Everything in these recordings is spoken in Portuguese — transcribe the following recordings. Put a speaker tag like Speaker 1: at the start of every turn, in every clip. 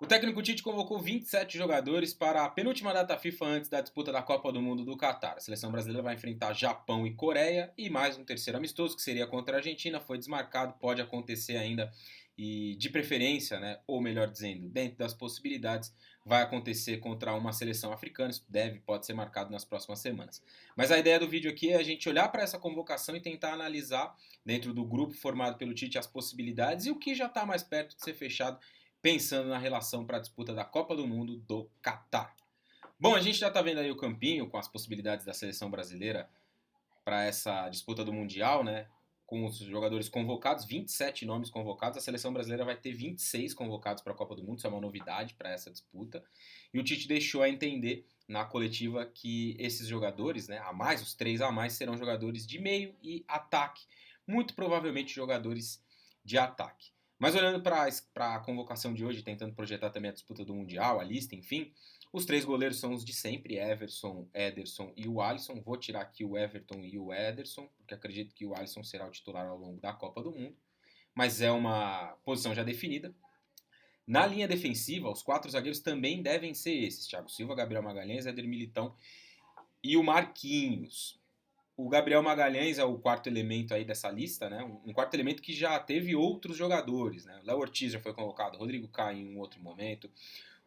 Speaker 1: O técnico Tite convocou 27 jogadores para a penúltima data FIFA antes da disputa da Copa do Mundo do Catar. A seleção brasileira vai enfrentar Japão e Coreia e mais um terceiro amistoso, que seria contra a Argentina, foi desmarcado, pode acontecer ainda e de preferência, né, ou melhor dizendo, dentro das possibilidades, vai acontecer contra uma seleção africana, isso pode ser marcado nas próximas semanas. Mas a ideia do vídeo aqui é a gente olhar para essa convocação e tentar analisar, dentro do grupo formado pelo Tite, as possibilidades e o que já está mais perto de ser fechado, pensando na relação para a disputa da Copa do Mundo do Catar. Bom, a gente já está vendo aí o campinho com as possibilidades da seleção brasileira para essa disputa do Mundial, né? Com os jogadores convocados, 27 nomes convocados. A seleção brasileira vai ter 26 convocados para a Copa do Mundo, isso é uma novidade para essa disputa. E o Tite deixou a entender na coletiva que esses jogadores, né, a mais, os 3 a mais, serão jogadores de meio e ataque. Muito provavelmente jogadores de ataque. Mas olhando para a convocação de hoje, tentando projetar também a disputa do Mundial, a lista, enfim, os 3 goleiros são os de sempre, Everson, Ederson e o Alisson. Vou tirar aqui o Everton e o Ederson, porque acredito que o Alisson será o titular ao longo da Copa do Mundo. Mas é uma posição já definida. Na linha defensiva, os 4 zagueiros também devem ser esses: Thiago Silva, Gabriel Magalhães, Éder Militão e o Marquinhos. O Gabriel Magalhães é o quarto elemento aí dessa lista, né? Um quarto elemento que já teve outros jogadores, né? Léo Ortiz já foi convocado, Rodrigo Caio em um outro momento.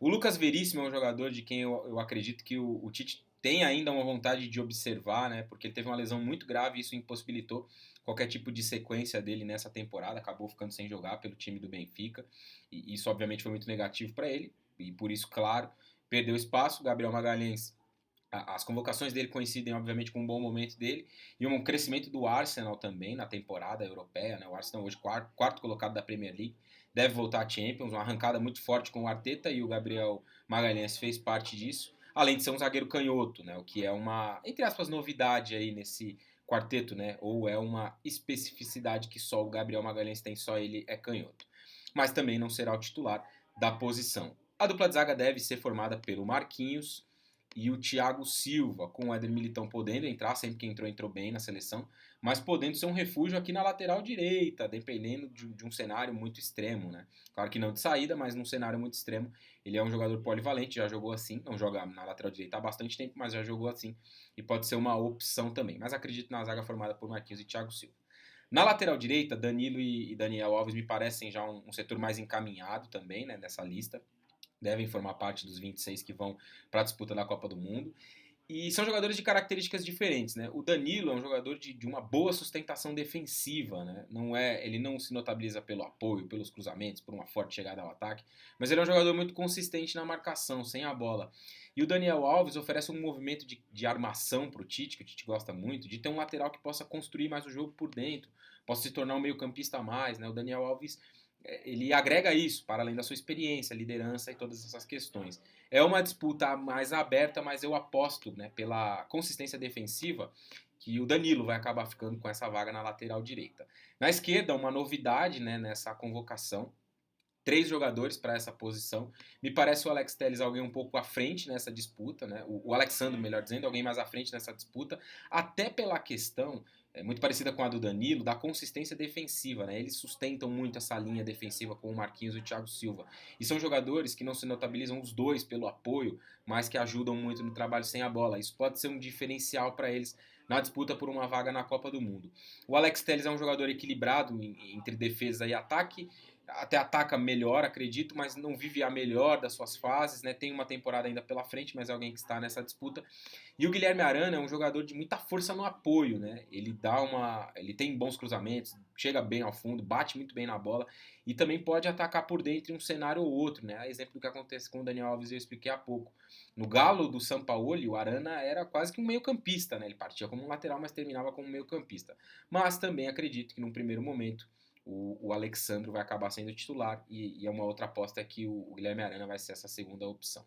Speaker 1: O Lucas Veríssimo é um jogador de quem eu acredito que o Tite tem ainda uma vontade de observar, né? Porque ele teve uma lesão muito grave e isso impossibilitou qualquer tipo de sequência dele nessa temporada. Acabou ficando sem jogar pelo time do Benfica. E isso, obviamente, foi muito negativo para ele. E por isso, claro, perdeu espaço. O Gabriel Magalhães, as convocações dele coincidem, obviamente, com um bom momento dele e um crescimento do Arsenal também na temporada europeia, né? O Arsenal hoje quarto colocado da Premier League, deve voltar à Champions, uma arrancada muito forte com o Arteta e o Gabriel Magalhães fez parte disso, além de ser um zagueiro canhoto, né? O que é uma, entre aspas, novidade aí nesse quarteto, né? Ou é uma especificidade que só o Gabriel Magalhães tem, só ele é canhoto. Mas também não será o titular da posição. A dupla de zaga deve ser formada pelo Marquinhos e o Thiago Silva, com o Éder Militão podendo entrar, sempre que entrou bem na seleção, mas podendo ser um refúgio aqui na lateral direita, dependendo de um cenário muito extremo, né? Claro que não de saída, mas num cenário muito extremo. Ele é um jogador polivalente, já jogou assim, não joga na lateral direita há bastante tempo, mas já jogou assim, e pode ser uma opção também. Mas acredito na zaga formada por Marquinhos e Thiago Silva. Na lateral direita, Danilo e Daniel Alves me parecem já um setor mais encaminhado também, né, nessa lista. Devem formar parte dos 26 que vão para a disputa da Copa do Mundo. E são jogadores de características diferentes, né? O Danilo é um jogador de uma boa sustentação defensiva, né? Ele não se notabiliza pelo apoio, pelos cruzamentos, por uma forte chegada ao ataque, mas ele é um jogador muito consistente na marcação, sem a bola. E o Daniel Alves oferece um movimento de armação para o Tite, que o Tite gosta muito, de ter um lateral que possa construir mais o jogo por dentro, possa se tornar um meio-campista a mais, né? O Daniel Alves, ele agrega isso, para além da sua experiência, liderança e todas essas questões. É uma disputa mais aberta, mas eu aposto, né, pela consistência defensiva, que o Danilo vai acabar ficando com essa vaga na lateral direita. Na esquerda, uma novidade, né, nessa convocação: 3 jogadores para essa posição. Me parece o Alex Telles alguém um pouco à frente nessa disputa, né? O Alexandre, melhor dizendo, alguém mais à frente nessa disputa, até pela questão, muito parecida com a do Danilo, da consistência defensiva, né? Eles sustentam muito essa linha defensiva com o Marquinhos e o Thiago Silva. E são jogadores que não se notabilizam os dois pelo apoio, mas que ajudam muito no trabalho sem a bola. Isso pode ser um diferencial para eles na disputa por uma vaga na Copa do Mundo. O Alex Telles é um jogador equilibrado entre defesa e ataque, até ataca melhor, acredito, mas não vive a melhor das suas fases, né? Tem uma temporada ainda pela frente, mas é alguém que está nessa disputa. E o Guilherme Arana é um jogador de muita força no apoio, né? Ele tem bons cruzamentos, chega bem ao fundo, bate muito bem na bola e também pode atacar por dentro em um cenário ou outro, né? Exemplo do que acontece com o Daniel Alves, eu expliquei há pouco. No Galo do Sampaoli, o Arana era quase que um meio-campista, né? Ele partia como um lateral, mas terminava como um meio-campista. Mas também acredito que num primeiro momento o Alexandre vai acabar sendo titular e é uma outra aposta que o Guilherme Arana vai ser essa segunda opção.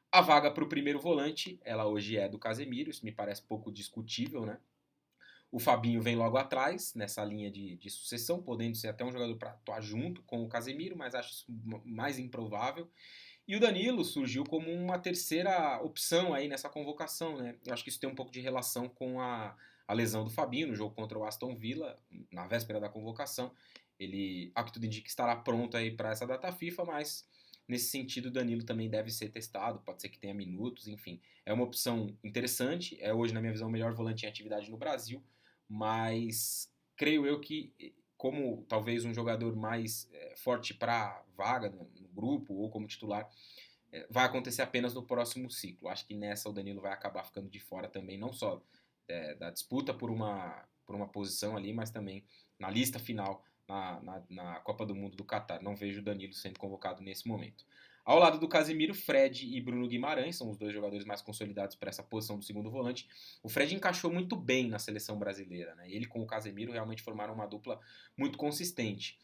Speaker 1: A vaga para o primeiro volante, ela hoje é do Casemiro, isso me parece pouco discutível, né? O Fabinho vem logo atrás, nessa linha de sucessão, podendo ser até um jogador para atuar junto com o Casemiro, mas acho isso mais improvável. E o Danilo surgiu como uma terceira opção aí nessa convocação, né? Eu acho que isso tem um pouco de relação com a lesão do Fabinho no jogo contra o Aston Villa, na véspera da convocação. Ele, ao que tudo indica, estará pronto aí para essa data FIFA, mas Nesse sentido, o Danilo também deve ser testado, pode ser que tenha minutos, enfim. É uma opção interessante, é hoje, na minha visão, o melhor volante em atividade no Brasil, mas creio eu que, como talvez um jogador mais forte para vaga no grupo ou como titular, vai acontecer apenas no próximo ciclo. Acho que nessa o Danilo vai acabar ficando de fora também, não só da disputa por uma posição ali, mas também na lista final na Copa do Mundo do Catar. Não vejo o Danilo sendo convocado nesse momento. Ao lado do Casemiro, Fred e Bruno Guimarães são os dois jogadores mais consolidados para essa posição do segundo volante. O Fred encaixou muito bem na seleção brasileira, né? Ele com o Casemiro realmente formaram uma dupla muito consistente.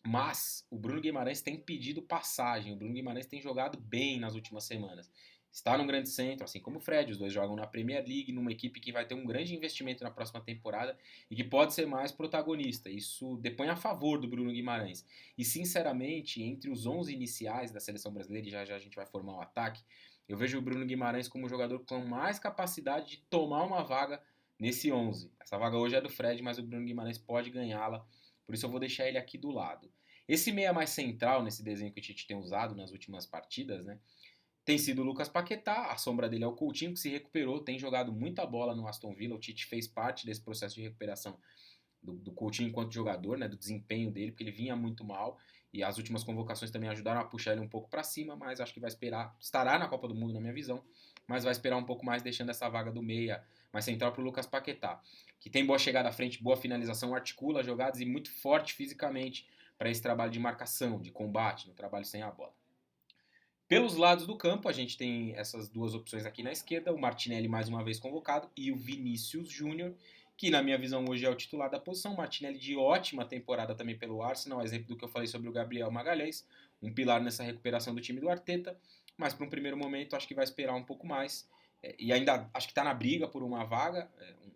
Speaker 1: Mas o Bruno Guimarães tem pedido passagem, o Bruno Guimarães tem jogado bem nas últimas semanas. Está no grande centro, assim como o Fred, os dois jogam na Premier League, numa equipe que vai ter um grande investimento na próxima temporada e que pode ser mais protagonista. Isso depõe a favor do Bruno Guimarães. E sinceramente, entre os 11 iniciais da seleção brasileira, e já já a gente vai formar o ataque, eu vejo o Bruno Guimarães como o jogador com mais capacidade de tomar uma vaga nesse 11. Essa vaga hoje é do Fred, mas o Bruno Guimarães pode ganhá-la, por isso eu vou deixar ele aqui do lado. Esse meia mais central nesse desenho que o Tite tem usado nas últimas partidas, né? Tem sido o Lucas Paquetá, a sombra dele é o Coutinho, que se recuperou, tem jogado muita bola no Aston Villa. O Tite fez parte desse processo de recuperação do Coutinho enquanto jogador, né, do desempenho dele, porque ele vinha muito mal. E as últimas convocações também ajudaram a puxar ele um pouco para cima, mas acho que vai esperar, estará na Copa do Mundo na minha visão, mas vai esperar um pouco mais, deixando essa vaga do meia mais central para o Lucas Paquetá, que tem boa chegada à frente, boa finalização, articula jogadas e muito forte fisicamente para esse trabalho de marcação, de combate, no trabalho sem a bola. Pelos lados do campo, a gente tem essas duas opções aqui na esquerda, o Martinelli mais uma vez convocado e o Vinícius Júnior, que na minha visão hoje é o titular da posição. Martinelli de ótima temporada também pelo Arsenal, exemplo do que eu falei sobre o Gabriel Magalhães, um pilar nessa recuperação do time do Arteta, mas para um primeiro momento acho que vai esperar um pouco mais, e ainda acho que está na briga por uma vaga,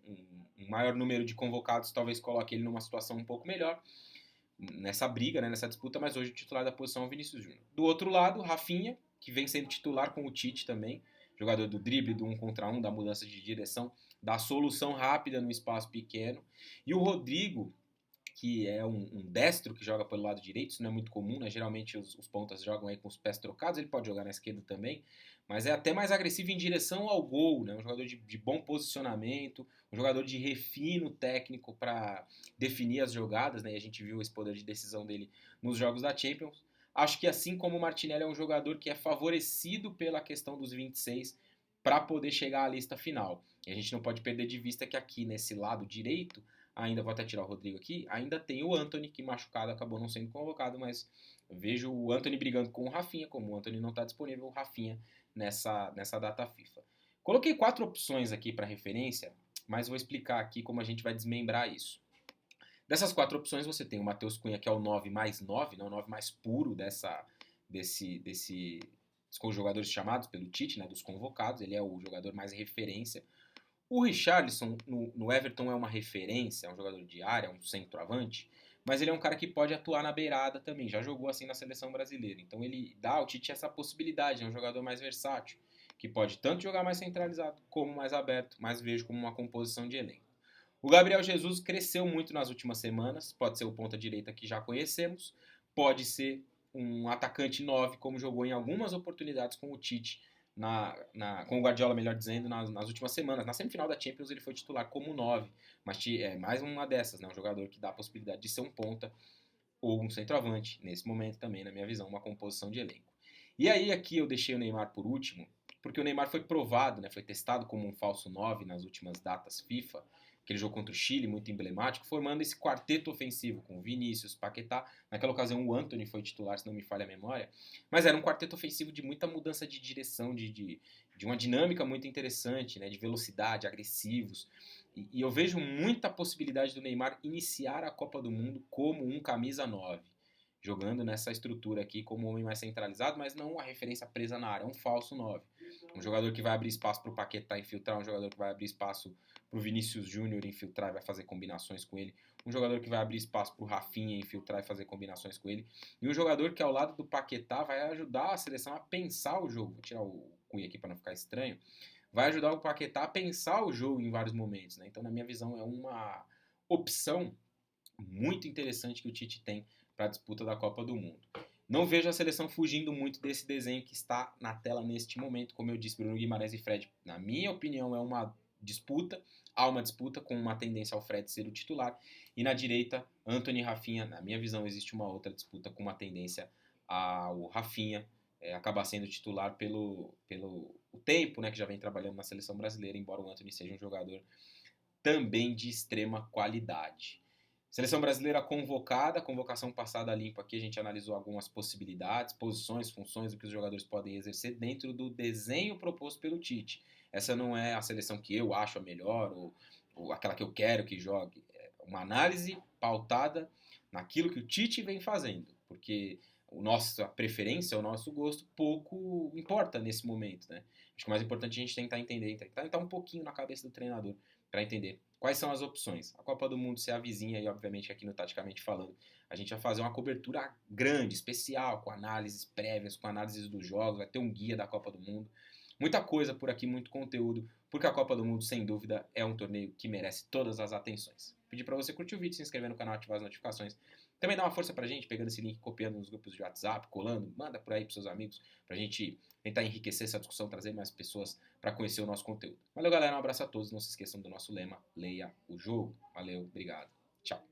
Speaker 1: um maior número de convocados talvez coloque ele numa situação um pouco melhor, nessa briga, né, nessa disputa, mas hoje o titular da posição é o Vinícius Júnior. Do outro lado, Rafinha, que vem sendo titular com o Tite também, jogador do drible, do 1 contra 1, da mudança de direção, da solução rápida no espaço pequeno. E o Rodrigo, que é um destro que joga pelo lado direito, isso não é muito comum, né? Geralmente os pontas jogam aí com os pés trocados, ele pode jogar na esquerda também, mas é até mais agressivo em direção ao gol, né? Um jogador de bom posicionamento, um jogador de refino técnico para definir as jogadas, né? E a gente viu esse poder de decisão dele nos jogos da Champions. Acho que assim como o Martinelli é um jogador que é favorecido pela questão dos 26 para poder chegar à lista final. E a gente não pode perder de vista que aqui nesse lado direito, ainda vou até tirar o Rodrigo aqui, ainda tem o Antony, que machucado acabou não sendo convocado, mas vejo o Antony brigando com o Rafinha, como o Antony não está disponível, o Rafinha nessa data FIFA. Coloquei 4 opções aqui para referência, mas vou explicar aqui como a gente vai desmembrar isso. Dessas 4 opções você tem o Matheus Cunha, que é o 9 mais 9, né, o 9 mais puro com os jogadores chamados pelo Tite, né, dos convocados, ele é o jogador mais referência. O Richarlison no Everton é uma referência, é um jogador de área, um centroavante, mas ele é um cara que pode atuar na beirada também, já jogou assim na seleção brasileira. Então ele dá ao Tite essa possibilidade, é um jogador mais versátil, que pode tanto jogar mais centralizado como mais aberto, mas vejo como uma composição de elenco. O Gabriel Jesus cresceu muito nas últimas semanas, pode ser o ponta-direita que já conhecemos, pode ser um atacante 9, como jogou em algumas oportunidades com o Tite, com o Guardiola, melhor dizendo, nas últimas semanas. Na semifinal da Champions ele foi titular como 9, mas é mais uma dessas, né, um jogador que dá a possibilidade de ser um ponta ou um centroavante, nesse momento também, na minha visão, uma composição de elenco. E aí aqui eu deixei o Neymar por último, porque o Neymar foi provado, né, foi testado como um falso 9 nas últimas datas FIFA, aquele jogo contra o Chile, muito emblemático, formando esse quarteto ofensivo com Vinícius, Paquetá, naquela ocasião o Antony foi titular, se não me falha a memória, mas era um quarteto ofensivo de muita mudança de direção, de uma dinâmica muito interessante, né, de velocidade, agressivos, e eu vejo muita possibilidade do Neymar iniciar a Copa do Mundo como um camisa 9, jogando nessa estrutura aqui como um homem mais centralizado, mas não uma referência presa na área, um falso 9. Um jogador que vai abrir espaço para o Paquetá infiltrar, um jogador que vai abrir espaço para o Vinícius Júnior infiltrar e vai fazer combinações com ele, um jogador que vai abrir espaço para o Rafinha infiltrar e fazer combinações com ele, e um jogador que ao lado do Paquetá vai ajudar a seleção a pensar o jogo. Vou tirar o Cunha aqui para não ficar estranho. Vai ajudar o Paquetá a pensar o jogo em vários momentos, né? Então, na minha visão, é uma opção muito interessante que o Tite tem para a disputa da Copa do Mundo. Não vejo a seleção fugindo muito desse desenho que está na tela neste momento. Como eu disse, Bruno Guimarães e Fred, na minha opinião, é uma disputa. Há uma disputa com uma tendência ao Fred ser o titular. E na direita, Antony e Rafinha. Na minha visão, existe uma outra disputa com uma tendência ao Rafinha acabar sendo titular pelo o tempo, né, que já vem trabalhando na seleção brasileira, embora o Antony seja um jogador também de extrema qualidade. Seleção brasileira convocada, convocação passada limpa aqui, a gente analisou algumas possibilidades, posições, funções, o que os jogadores podem exercer dentro do desenho proposto pelo Tite. Essa não é a seleção que eu acho a melhor ou aquela que eu quero que jogue. É uma análise pautada naquilo que o Tite vem fazendo, porque a nossa preferência, o nosso gosto, pouco importa nesse momento, né? Acho que o mais importante é a gente tentar entender, tentar entrar um pouquinho na cabeça do treinador para entender quais são as opções. A Copa do Mundo se avizinha e, obviamente, aqui no Taticamente Falando, a gente vai fazer uma cobertura grande, especial, com análises prévias, com análises dos jogos, vai ter um guia da Copa do Mundo. Muita coisa por aqui, muito conteúdo, porque a Copa do Mundo, sem dúvida, é um torneio que merece todas as atenções. Pedir para você curtir o vídeo, se inscrever no canal, ativar as notificações. Também dá uma força pra gente, pegando esse link, copiando nos grupos de WhatsApp, colando, manda por aí pros seus amigos, pra gente tentar enriquecer essa discussão, trazer mais pessoas para conhecer o nosso conteúdo. Valeu, galera, um abraço a todos, não se esqueçam do nosso lema, leia o jogo. Valeu, obrigado, tchau.